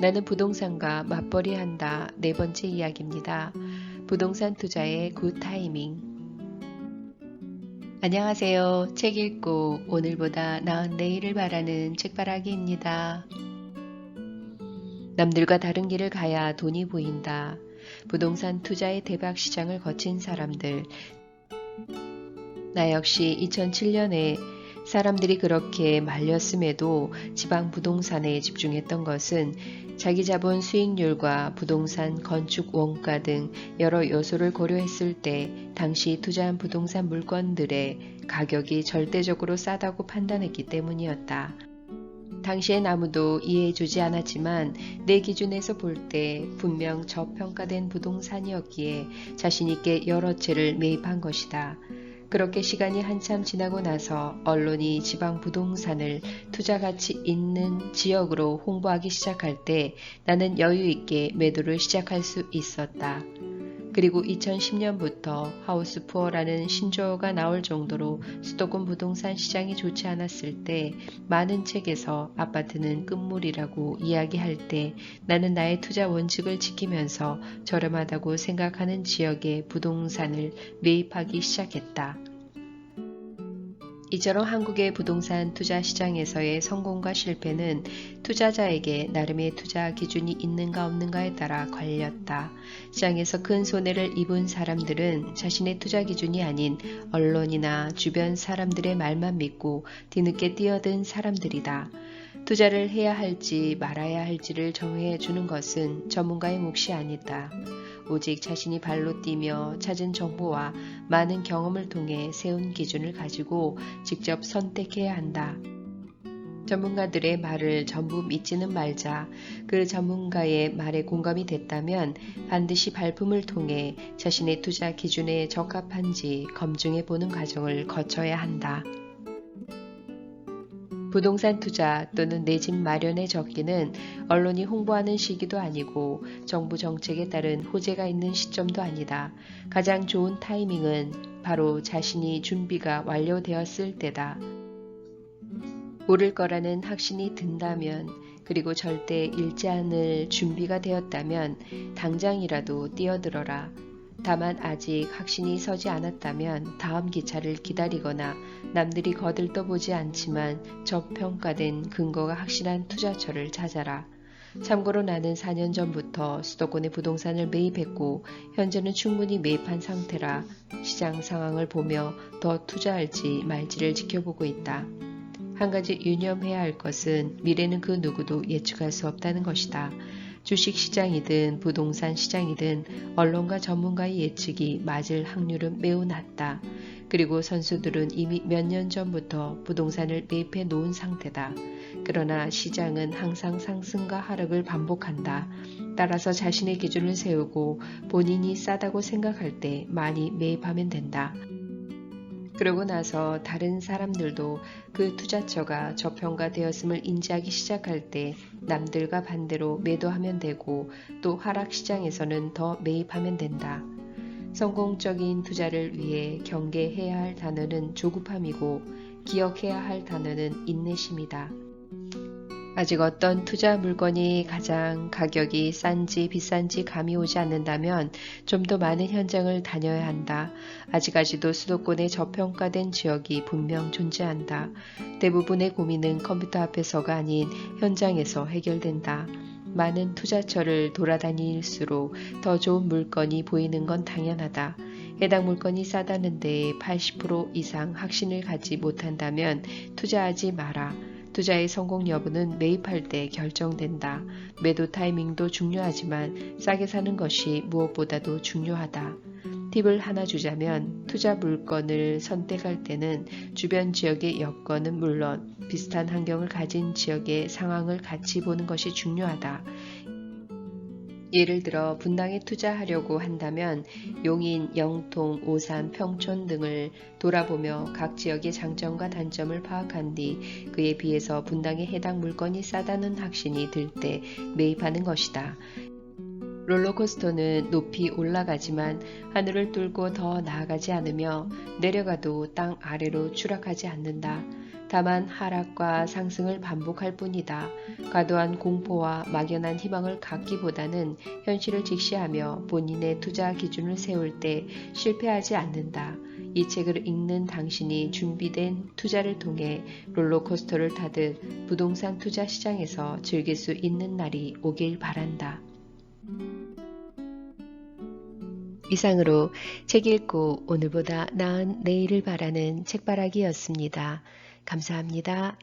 나는 부동산과 맞벌이한다. 네 번째 이야기입니다. 부동산 투자의 굿 타이밍. 안녕하세요. 책 읽고 오늘보다 나은 내일을 바라는 책바라기입니다. 남들과 다른 길을 가야 돈이 보인다. 부동산 투자의 대박 시장을 거친 사람들. 나 역시 2007년에 사람들이 그렇게 말렸음에도 지방 부동산에 집중했던 것은 자기 자본 수익률과 부동산 건축 원가 등 여러 요소를 고려했을 때 당시 투자한 부동산 물건들의 가격이 절대적으로 싸다고 판단했기 때문이었다. 당시엔 아무도 이해해주지 않았지만 내 기준에서 볼 때 분명 저평가된 부동산이었기에 자신있게 여러 채를 매입한 것이다. 그렇게 시간이 한참 지나고 나서 언론이 지방 부동산을 투자 가치 있는 지역으로 홍보하기 시작할 때 나는 여유 있게 매도를 시작할 수 있었다. 그리고 2010년부터 하우스 푸어라는 신조어가 나올 정도로 수도권 부동산 시장이 좋지 않았을 때 많은 책에서 아파트는 끝물이라고 이야기할 때 나는 나의 투자 원칙을 지키면서 저렴하다고 생각하는 지역의 부동산을 매입하기 시작했다. 이처럼 한국의 부동산 투자 시장에서의 성공과 실패는 투자자에게 나름의 투자 기준이 있는가 없는가에 따라 걸렸다. 시장에서 큰 손해를 입은 사람들은 자신의 투자 기준이 아닌 언론이나 주변 사람들의 말만 믿고 뒤늦게 뛰어든 사람들이다. 투자를 해야 할지 말아야 할지를 정해주는 것은 전문가의 몫이 아니다. 오직 자신이 발로 뛰며 찾은 정보와 많은 경험을 통해 세운 기준을 가지고 직접 선택해야 한다. 전문가들의 말을 전부 믿지는 말자. 그 전문가의 말에 공감이 됐다면 반드시 발품을 통해 자신의 투자 기준에 적합한지 검증해 보는 과정을 거쳐야 한다. 부동산 투자 또는 내 집 마련의 적기는 언론이 홍보하는 시기도 아니고 정부 정책에 따른 호재가 있는 시점도 아니다. 가장 좋은 타이밍은 바로 자신이 준비가 완료되었을 때다. 오를 거라는 확신이 든다면 그리고 절대 잃지 않을 준비가 되었다면 당장이라도 뛰어들어라. 다만 아직 확신이 서지 않았다면 다음 기차를 기다리거나 남들이 거들떠보지 않지만 저평가된 근거가 확실한 투자처를 찾아라. 참고로 나는 4년 전부터 수도권의 부동산을 매입했고 현재는 충분히 매입한 상태라 시장 상황을 보며 더 투자할지 말지를 지켜보고 있다. 한 가지 유념해야 할 것은 미래는 그 누구도 예측할 수 없다는 것이다. 주식시장이든 부동산 시장이든 언론과 전문가의 예측이 맞을 확률은 매우 낮다. 그리고 선수들은 이미 몇 년 전부터 부동산을 매입해 놓은 상태다. 그러나 시장은 항상 상승과 하락을 반복한다. 따라서 자신의 기준을 세우고 본인이 싸다고 생각할 때 많이 매입하면 된다. 그러고 나서 다른 사람들도 그 투자처가 저평가되었음을 인지하기 시작할 때 남들과 반대로 매도하면 되고 또 하락시장에서는 더 매입하면 된다. 성공적인 투자를 위해 경계해야 할 단어는 조급함이고 기억해야 할 단어는 인내심이다. 아직 어떤 투자 물건이 가장 가격이 싼지 비싼지 감이 오지 않는다면 좀 더 많은 현장을 다녀야 한다. 아직까지도 수도권의 저평가된 지역이 분명 존재한다. 대부분의 고민은 컴퓨터 앞에서가 아닌 현장에서 해결된다. 많은 투자처를 돌아다닐수록 더 좋은 물건이 보이는 건 당연하다. 해당 물건이 싸다는 데에 80% 이상 확신을 갖지 못한다면 투자하지 마라. 투자의 성공 여부는 매입할 때 결정된다. 매도 타이밍도 중요하지만 싸게 사는 것이 무엇보다도 중요하다. 팁을 하나 주자면 투자 물건을 선택할 때는 주변 지역의 여건은 물론 비슷한 환경을 가진 지역의 상황을 같이 보는 것이 중요하다. 예를 들어 분당에 투자하려고 한다면 용인, 영통, 오산, 평촌 등을 돌아보며 각 지역의 장점과 단점을 파악한 뒤 그에 비해서 분당에 해당 물건이 싸다는 확신이 들 때 매입하는 것이다. 롤러코스터는 높이 올라가지만 하늘을 뚫고 더 나아가지 않으며 내려가도 땅 아래로 추락하지 않는다. 다만 하락과 상승을 반복할 뿐이다. 과도한 공포와 막연한 희망을 갖기보다는 현실을 직시하며 본인의 투자 기준을 세울 때 실패하지 않는다. 이 책을 읽는 당신이 준비된 투자를 통해 롤러코스터를 타듯 부동산 투자 시장에서 즐길 수 있는 날이 오길 바란다. 이상으로 책 읽고 오늘보다 나은 내일을 바라는 책바라기였습니다. 감사합니다.